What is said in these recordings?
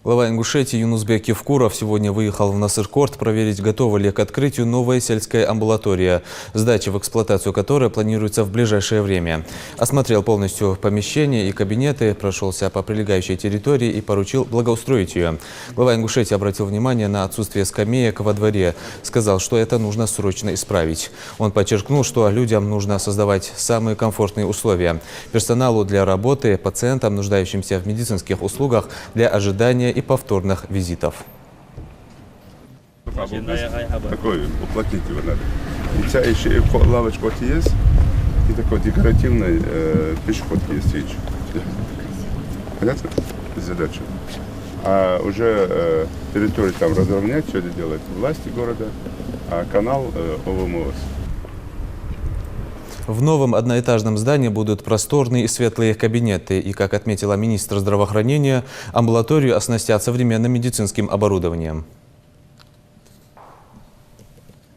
Глава Ингушетии Юнусбек Евкуров сегодня выехал в Насыркорт проверить, готова ли к открытию новая сельская амбулатория, сдача в эксплуатацию которой планируется в ближайшее время. Осмотрел полностью помещение и кабинеты, прошелся по прилегающей территории и поручил благоустроить ее. Глава Ингушетии обратил внимание на отсутствие скамеек во дворе. Сказал, что это нужно срочно исправить. Он подчеркнул, что людям нужно создавать самые комфортные условия. Персоналу для работы, пациентам, нуждающимся в медицинских услугах, для ожидания и повторных визитов. Такой уплотнитель надо. И вся еще лавочка вот есть, и такой декоративный пешеход есть речь. Понятно? Задача. А уже территорию там разровнять, что это делает власти города, а канал ОВМОС. В новом одноэтажном здании будут просторные и светлые кабинеты. И, как отметила министр здравоохранения, амбулаторию оснастят современным медицинским оборудованием.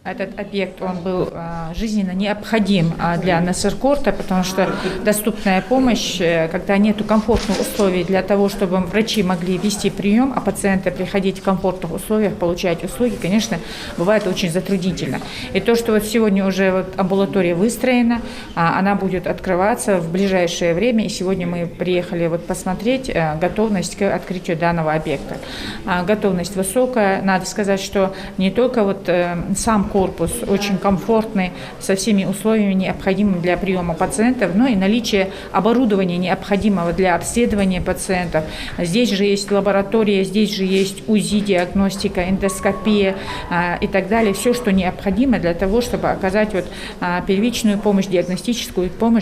Этот объект, он был жизненно необходим для Насыркорта, потому что доступная помощь, когда нет комфортных условий для того, чтобы врачи могли вести прием, а пациенты приходить в комфортных условиях, получать услуги, конечно, бывает очень затруднительно. И то, что вот сегодня уже амбулатория выстроена, она будет открываться в ближайшее время, и сегодня мы приехали посмотреть готовность к открытию данного объекта. Готовность высокая, надо сказать, что не только сам корпус очень комфортный, со всеми условиями, необходимыми для приема пациентов, но и наличие оборудования, необходимого для обследования пациентов. Здесь же есть лаборатория, здесь же есть УЗИ, диагностика, эндоскопия и так далее. Все, что необходимо для того, чтобы оказать первичную помощь, диагностическую помощь.